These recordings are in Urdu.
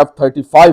F-35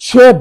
$6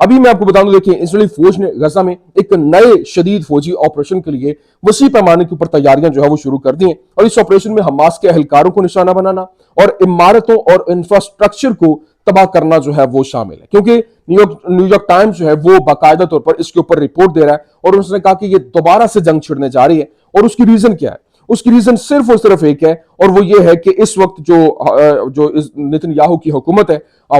ابھی میں آپ کو بتا دوں، دیکھیں اسرائیلی فوج نے غزہ میں ایک نئے شدید فوجی آپریشن کے لیے وسیع پیمانے کے اوپر تیاریاں جو ہے وہ شروع کر دی ہیں، اور اس آپریشن میں حماس کے اہلکاروں کو نشانہ بنانا اور عمارتوں اور انفراسٹرکچر کو تباہ کرنا جو ہے وہ شامل ہے، کیونکہ نیو یارک ٹائمز جو ہے وہ باقاعدہ طور پر اس کے اوپر رپورٹ دے رہا ہے، اور اس نے کہا کہ یہ دوبارہ سے جنگ چھڑنے جا رہی ہے، اور اس کی ریزن کیا ہے؟ اس کی ریزن صرف اور صرف ایک ہے، اور وہ یہ ہے کہ اس وقت جو نیتن یاہو کی حکومت ہے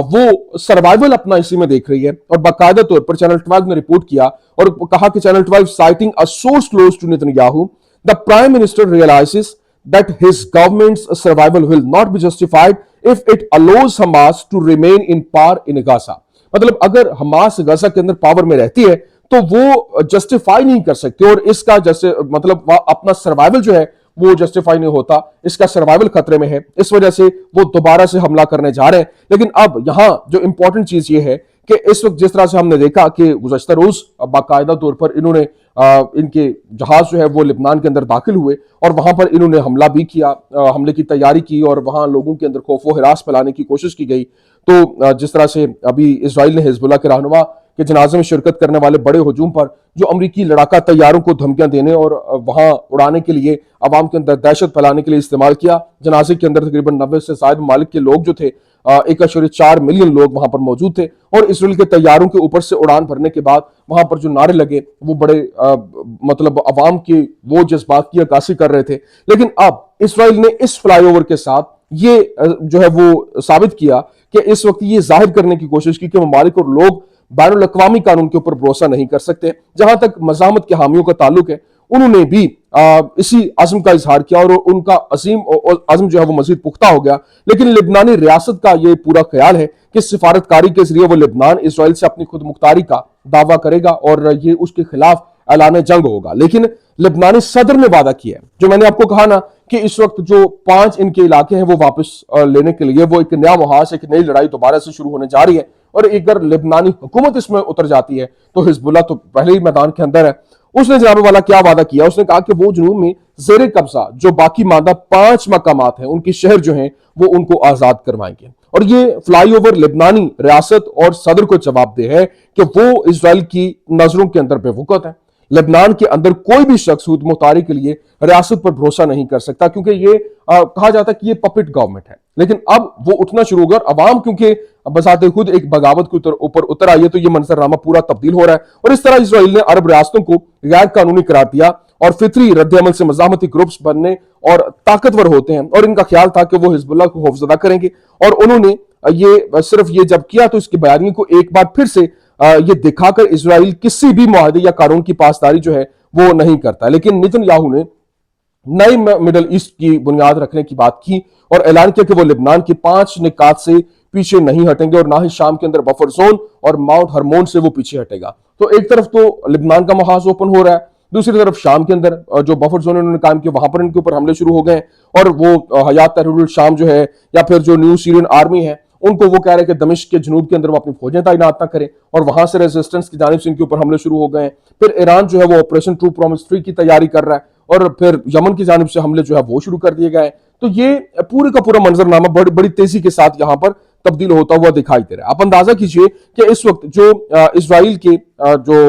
وہ سروائیول اپنا اسی میں دیکھ رہی ہے، اور باقاعدہ طور پر چینل 12 نے رپورٹ کیا اور کہا کہ channel 12 sighting a source close to Netanyahu, the Prime Minister realizes that his government's survival will not be justified if it allows Hamas to remain in power in Gaza. مطلب اگر حماس غزہ کے اندر پاور میں رہتی ہے تو وہ جسٹیفائی نہیں کر سکتے، اور اس کا مطلب اپنا سروائیول جو ہے وہ جسٹیفائی نہیں ہوتا، اس کا سروائیول خطرے میں ہے، اس وجہ سے وہ دوبارہ سے حملہ کرنے جا رہے ہیں۔ لیکن اب یہاں جو امپورٹنٹ چیز یہ ہے کہ اس وقت جس طرح سے ہم نے دیکھا کہ گزشتہ روز باقاعدہ طور پر انہوں نے ان کے جہاز جو ہے وہ لبنان کے اندر داخل ہوئے، اور وہاں پر انہوں نے حملہ بھی کیا، حملے کی تیاری کی، اور وہاں لوگوں کے اندر خوف و ہراس پھیلانے کی کوشش کی گئی۔ تو جس طرح سے ابھی اسرائیل نے حزب اللہ کے رہنما کے جنازے میں شرکت کرنے والے بڑے ہجوم پر جو امریکی لڑاکا طیاروں کو دھمکیاں دینے اور وہاں اڑانے کے لیے عوام کے اندر دہشت پھیلانے کے لیے استعمال کیا، جنازے کے اندر تقریباً 90 سے زائد ممالک کے لوگ جو تھے، 1.4 ملین لوگ وہاں پر موجود تھے، اور اسرائیل کے طیاروں کے اوپر سے اڑان بھرنے کے بعد وہاں پر جو نعرے لگے وہ بڑے مطلب عوام کے وہ جذبات کی عکاسی کر رہے تھے۔ لیکن اب اسرائیل نے اس فلائی اوور کے ساتھ یہ جو ہے وہ ثابت کیا کہ اس وقت یہ ظاہر کرنے کی کوشش کی کہ ممالک اور لوگ بین الاقوامی قانون کے اوپر بھروسہ نہیں کر سکتے۔ جہاں تک مزاحمت کے حامیوں کا تعلق ہے، انہوں نے بھی اسی عزم کا اظہار کیا، اور ان کا عزم جو ہے وہ مزید پختہ ہو گیا۔ لیکن لبنانی ریاست کا یہ پورا خیال ہے کہ سفارتکاری کے ذریعے وہ لبنان اسرائیل سے اپنی خود مختاری کا دعویٰ کرے گا، اور یہ اس کے خلاف اعلان جنگ ہوگا۔ لیکن لبنانی صدر نے وعدہ کیا ہے، جو میں نے آپ کو کہا نا کہ اس وقت جو 5 ان کے علاقے ہیں وہ واپس لینے کے لیے وہ ایک نیا محاذ، ایک نئی لڑائی دوبارہ سے شروع ہونے جا رہی ہے، اور اگر لبنانی حکومت اس میں اتر جاتی ہے تو حزب اللہ تو پہلے ہی میدان کے اندر ہے۔ اس نے جناب والا کیا وعدہ کیا؟ اس نے کہا کہ وہ جنوب میں زیر قبضہ جو باقی ماندہ 5 مقامات ہیں، ان کی شہر جو ہیں وہ ان کو آزاد کروائیں گے، اور یہ فلائی اوور لبنانی ریاست اور صدر کو جواب دہ ہے کہ وہ اسرائیل کی نظروں کے اندر بے وقوف ہے۔ لبنان کے اندر کوئی بھی شخص خود مختاری کے لیے ریاست پر بھروسہ نہیں کر سکتا، کیونکہ یہ کہا جاتا ہے کہ یہ پپٹ گورنمنٹ ہے۔ لیکن اب وہ اٹھنا شروع ہو گیا، اور عوام کیونکہ بذات خود ایک بغاوت کے اوپر اتر آئی ہے، تو یہ منظرنامہ پورا تبدیل ہو رہا ہے، اور اس طرح اسرائیل نے عرب ریاستوں کو غیر قانونی قرار دیا، اور فطری رد عمل سے مزاحمتی گروپس بننے اور طاقتور ہوتے ہیں، اور ان کا خیال تھا کہ وہ حزب اللہ کو خوفزدہ کریں گے، اور انہوں نے یہ جب کیا تو اس کی بیانیے کو ایک بار پھر سے یہ دکھا کر اسرائیل کسی بھی معاہدے یا قانون کی پاسداری جو ہے وہ نہیں کرتا۔ لیکن نیتن یاہو نے نئے مڈل ایسٹ کی بنیاد رکھنے کی بات کی، اور اعلان کیا کہ وہ لبنان کے 5 نکات سے پیچھے نہیں ہٹیں گے، اور نہ ہی شام کے اندر بفر زون اور ماؤنٹ ہرمون سے وہ پیچھے ہٹے گا۔ تو ایک طرف تو لبنان کا محاذ اوپن ہو رہا ہے، دوسری طرف شام کے اندر جو بفر زون انہوں نے قائم کیا وہاں پر ان کے اوپر حملے شروع ہو گئے ہیں، اور وہ حیات تحریر الشام جو ہے یا پھر جو نیو سیرین آرمی ہے ان کو وہ کہہ رہے ہیں کہ دمشق کے جنوب کے اندر وہ اپنی فوجیں تعینات نہ کریں، اور وہاں سے ریزسٹنس کی جانب سے ان کے اوپر حملے شروع ہو گئے ہیں۔ پھر ایران جو ہے وہ آپریشن ٹرو پرومس 3 کی تیاری کر رہا ہے، اور پھر یمن کی جانب سے حملے جو ہے وہ شروع کر دیے گئے ہیں۔ تو یہ پورے کا پورا منظرنامہ بڑی تیزی کے ساتھ یہاں پر تبدیل ہوتا ہوا دکھائی دے رہا ہے۔ آپ اندازہ کیجئے کہ اس وقت جو اسرائیل کے جو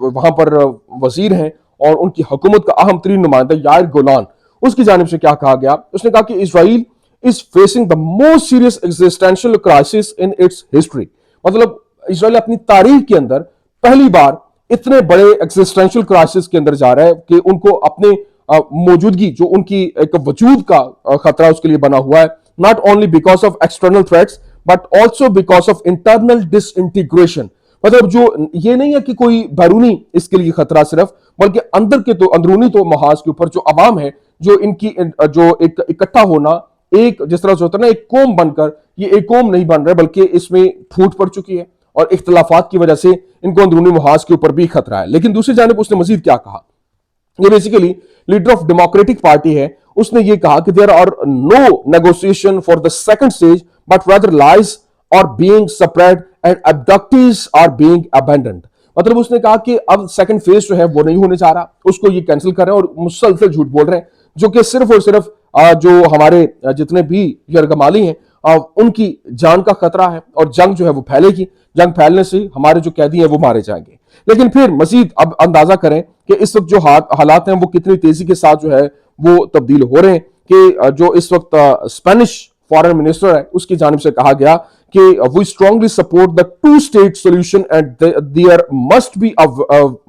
وہاں پر وزیر ہیں اور ان کی حکومت کا اہم ترین نمائندہ یائر گولان، اس کی جانب سے کیا کہا گیا؟ اس نے کہا کہ اسرائیل is facing the most serious existential crisis in its history۔ مطلب اسرائیل اپنی تاریخ کے اندر پہلی بار اتنے بڑے ایگزسٹینشل کرائسس کے اندر جا رہا ہے کہ ان کو اپنے موجودگی جو ان کی ایک وجود کا خطرہ اس کے لیے بنا ہوا ہے، not only because of external threats but also because of internal disintegration۔ مطلب جو یہ نہیں ہے کہ کوئی بیرونی اس کے لیے خطرہ صرف، بلکہ اندرونی تو محاذ کے اوپر جو عوام ہے، جو ان کی جو ایک اکٹھا ہونا، ایک جس طرح سے ہوتا ہے نا ایک قوم بن کر، یہ ایک قوم نہیں بن رہے بلکہ اس میں پھوٹ پڑ چکی ہے، اور اختلافات کی وجہ سے ان کو اندرونی محاذ کے اوپر بھی خطرہ ہے۔ لیکن دوسری جانب اس نے مزید کیا کہا؟ یہ basically leader of democratic party ہے، اس نے یہ کہا کہ there are no negotiation for the second stage but rather lies are being spread and abductees are being abandoned۔ مطلب اس نے کہا کہ اب سیکنڈ فیز جو ہے وہ نہیں ہونے جا رہا، اس کو یہ کینسل کر رہے ہیں، اور مسلسل جھوٹ بول رہے ہیں، جو کہ صرف اور صرف جو ہمارے جتنے بھی یرغمالی ہیں ان کی جان کا خطرہ ہے، اور جنگ جو ہے وہ پھیلے گی۔ جنگ پھیلنے سے ہمارے جو قیدی ہیں وہ مارے جائیں گے. لیکن پھر مزید اب اندازہ کریں کہ اس وقت جو حالات ہیں وہ کتنی تیزی کے ساتھ جو ہے وہ تبدیل ہو رہے ہیں کہ جو اس وقت اسپینش فارن منسٹر ہے اس کی جانب سے کہا گیا کہ we strongly support the two-state solution and there must be a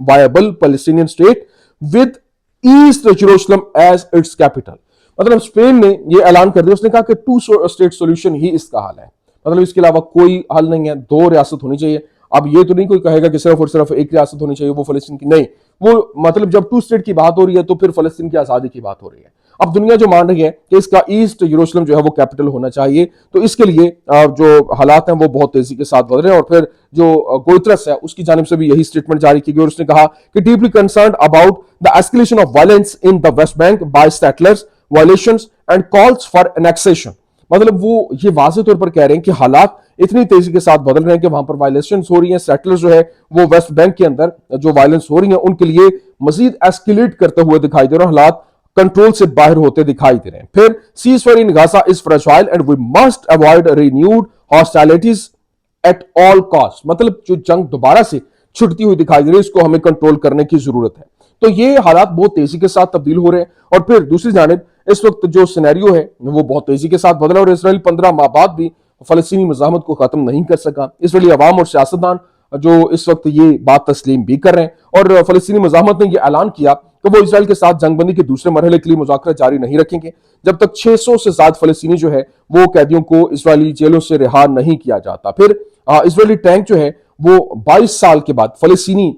viable Palestinian state with East Jerusalem as its capital. مطلب اسپین نے یہ اعلان کر دیا, اس نے کہا کہ ٹو اسٹیٹ سولوشن ہی اس کا حل ہے, مطلب اس کے علاوہ کوئی حل نہیں ہے, دو ریاست ہونی چاہیے. اب یہ تو نہیں کوئی کہے گا کہ صرف اور صرف ایک ریاست ہونی چاہیے وہ فلسطین کی, نہیں, وہ مطلب جب ٹو اسٹیٹ کی بات ہو رہی ہے تو پھر فلسطین کی آزادی کی بات ہو رہی ہے. اب دنیا جو مان رہی ہے کہ اس کا ایسٹ یروشلم جو ہے وہ کیپٹل ہونا چاہیے, تو اس کے لیے جو حالات ہیں وہ بہت تیزی کے ساتھ بدل رہے ہیں. اور پھر جو گوترس ہے اس کی جانب سے بھی یہی سٹیٹمنٹ جاری کی گئی اور اس نے کہا کہ deeply concerned about the escalation of violence in the West Bank by settlers, violations and calls for annexation. مطلب وہ یہ واضح طور پر کہہ رہے ہیں کہ حالات اتنی تیزی کے ساتھ بدل رہے ہیں کہ وہاں پر وائلیشنز ہو رہی ہیں, سیٹلرز جو ہے وہ ویسٹ بینک کے اندر جو وائلنس ہو رہی ہیں ان کے لیے مزید ایسکیلیٹ کرتے ہوئے دکھائی دے رہے ہیں, حالات کنٹرول سے باہر ہوتے دکھائی دے رہے ہیں. پھر ceasefire in Gaza is fragile and we must avoid renewed hostilities at all cost. مطلب جو جنگ دوبارہ سے چھٹتی ہوئی دکھائی دے رہی ہے اس کو ہمیں کنٹرول کرنے کی ضرورت ہے. تو یہ حالات بہت تیزی کے ساتھ تبدیل ہو رہے ہیں. اور پھر دوسری جانب اس وقت جو سینیریو ہے وہ بہت تیزی کے ساتھ بدلا اور اسرائیل 15 ماہ بعد بھی فلسطینی مزاحمت کو ختم نہیں کر سکا. اسرائیلی عوام اور سیاستدان جو اس وقت یہ بات تسلیم بھی کر رہے ہیں اور فلسطینی مزاحمت نے یہ اعلان کیا کہ وہ اسرائیل کے ساتھ جنگ بندی کے دوسرے مرحلے کے لیے مذاکرات جاری نہیں رکھیں گے جب تک 600 سے زائد فلسطینی جو ہے وہ قیدیوں کو اسرائیلی جیلوں سے رہا نہیں کیا جاتا. پھر اسرائیلی ٹینک جو ہے وہ 22 سال کے بعد فلسطینی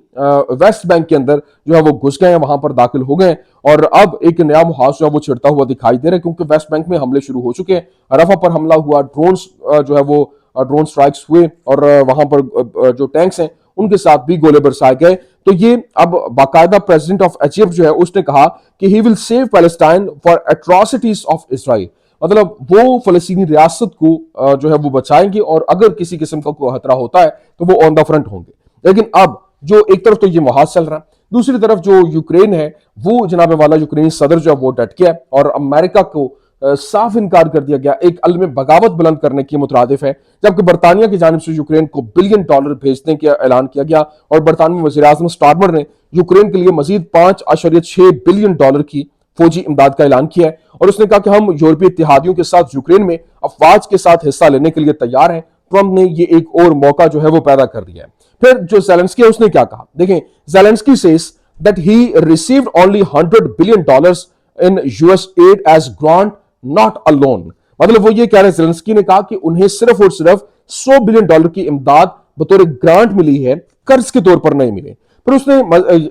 ویسٹ بینک کے اندر جو ہے وہ گھس گئے ہیں, وہاں پر داخل ہو گئے ہیں اور اب ایک نیا محاذ جو ہے وہ چھڑتا ہوا دکھائی دے رہا ہے کیونکہ ویسٹ بینک میں حملے شروع ہو چکے ہیں. رفح پر حملہ ہوا, ڈرونز جو ہے وہ ڈرون سٹرائکس ہوئے اور وہاں پر جو ٹینکس ہیں ان کے ساتھ بھی گولے برسائے گئے. تو یہ اب باقاعدہ پریزیڈنٹ آف ایجپٹ جو ہے اس نے کہا کہ he will save Palestine for atrocities of Israel. مطلب وہ فلسطینی ریاست کو جو ہے وہ بچائیں گے اور اگر کسی قسم کا کوئی خطرہ ہوتا ہے تو وہ آن دا فرنٹ ہوں گے. لیکن اب جو ایک طرف تو یہ محاذ چل رہا ہے, دوسری طرف جو یوکرین ہے وہ جناب والا یوکرینی صدر جو ہے وہ ڈٹ گیا اور امریکہ کو صاف انکار کر دیا گیا, ایک عالم بغاوت بلند کرنے کی مترادف ہے, جبکہ برطانیہ کی جانب سے یوکرین کو $1 بلین بھیجنے کا اعلان کیا گیا اور برطانوی وزیر اعظم سٹارمر نے یوکرین کے لیے مزید $5.6 بلین کی فوجی امداد کا اعلان کیا ہے اور اس نے کہا کہ ہم یورپی اتحادیوں کے ساتھ یوکرین میں افواج کے ساتھ حصہ لینے کے لیے تیار ہیں. ٹرمپ نے یہ ایک اور موقع جو ہے وہ پیدا کر دیا ہے. پھر جو زیلنسکی ہے اس نے کیا کہا, دیکھیں Zelensky says that he received only $100 billion in US aid as grant, not a loan. مطلب وہ یہ کہہ رہے ہیں, زیلنسکی نے کہا کہ انہیں صرف اور صرف $100 بلین کی امداد بطور گرانٹ ملی ہے, قرض کے طور پر نہیں ملے. پھر اس نے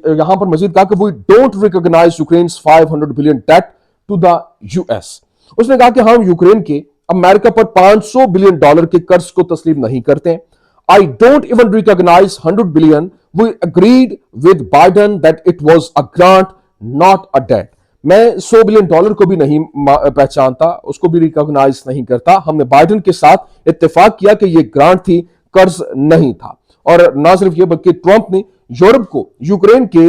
یہاں پر مزید کہا کہ we don't recognize Ukraine's $500 billion debt to the US. اس نے کہا کہ ہم یوکرین کے امریکہ پر $500 بلین کے قرض کو تسلیم نہیں کرتے ہیں. I don't even recognize $100 billion. We agreed with Biden that it was a grant, not a debt. میں $100 بلین کو بھی نہیں پہچانتا, اس کو بھی ریکگنائز نہیں کرتا. ہم نے بائیڈن کے ساتھ اتفاق کیا کہ یہ گرانٹ تھی, قرض نہیں تھا. اور نہ صرف یہ بلکہ ٹرمپ نے یورپ کو یوکرین کے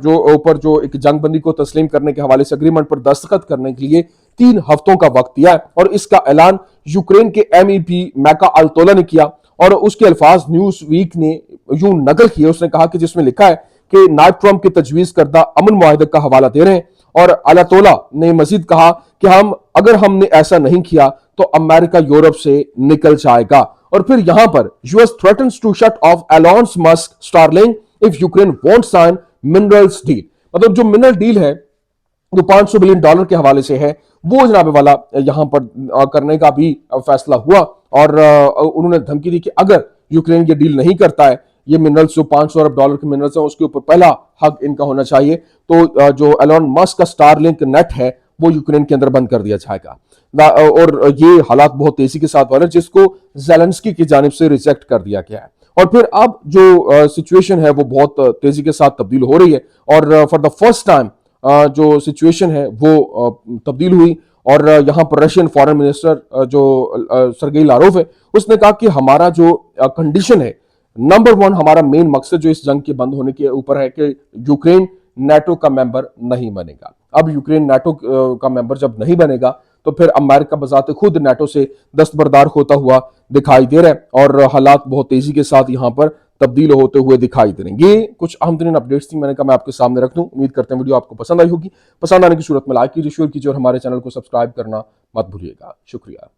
جو اوپر جو ایک جنگ بندی کو تسلیم کرنے کے حوالے سے اگریمنٹ پر دستخط کرنے کے لیے 3 ہفتوں کا وقت دیا ہے اور اس کا اعلان یوکرین کے MEP میکا التولا نے کیا اور اس کے الفاظ نیوز ویک نے یوں نقل کیے. اس نے کہا کہ جس میں لکھا ہے کہ نائب ٹرمپ کی تجویز کردہ امن معاہدے کا حوالہ دے رہے ہیں اور التولا نے مزید کہا کہ اگر ہم نے ایسا نہیں کیا تو امریکہ یورپ سے نکل جائے گا. اور پھر یہاں پر US threatens to shut off Elon Musk Starlink if Ukraine won't sign minerals deal. مطلب جو منرل ڈیل ہے جو $500 بلین کے حوالے سے ہے وہ جناب والا یہاں پر کرنے کا بھی فیصلہ ہوا اور انہوں نے دھمکی دی کہ اگر یوکرین یہ ڈیل نہیں کرتا ہے, یہ منرلز جو $500 ارب کے منرلز ہیں اس کے اوپر پہلا حق ان کا ہونا چاہیے, تو جو ایلون مسک کا اسٹار لنک نیٹ ہے وہ یوکرین کے اندر بند کر دیا جائے گا. اور یہ حالات بہت تیزی کے ساتھ ہو رہے ہیں جس کو زیلنسکی کی جانب سے ریجیکٹ کر دیا گیا ہے. اور پھر اب جو سچویشن ہے وہ بہت تیزی کے ساتھ تبدیل ہو رہی ہے اور فار دا فرسٹ ٹائم جو سچویشن ہے وہ تبدیل ہوئی اور یہاں پر رشین فارن منسٹر جو سرگئی لاروف ہے اس نے کہا کہ ہمارا جو کنڈیشن ہے نمبر 1, ہمارا مین مقصد جو اس جنگ کے بند ہونے کے اوپر ہے کہ یوکرین نیٹو کا ممبر نہیں بنے گا. اب یوکرین نیٹو کا ممبر جب نہیں بنے گا تو پھر امریکہ بذات خود نیٹو سے دستبردار ہوتا ہوا دکھائی دے رہا ہے اور حالات بہت تیزی کے ساتھ یہاں پر تبدیل ہوتے ہوئے دکھائی دے رہے ہیں۔ یہ کچھ اہم ترین اپڈیٹس تھیں، میں نے کہا میں آپ کے سامنے رکھ دوں۔ امید کرتے ہیں ویڈیو آپ کو پسند آئی ہوگی، پسند آنے کی صورت میں لائک کیجیے، شیئر کیجیے اور ہمارے چینل کو سبسکرائب کرنا مت بھولیے گا۔ شکریہ۔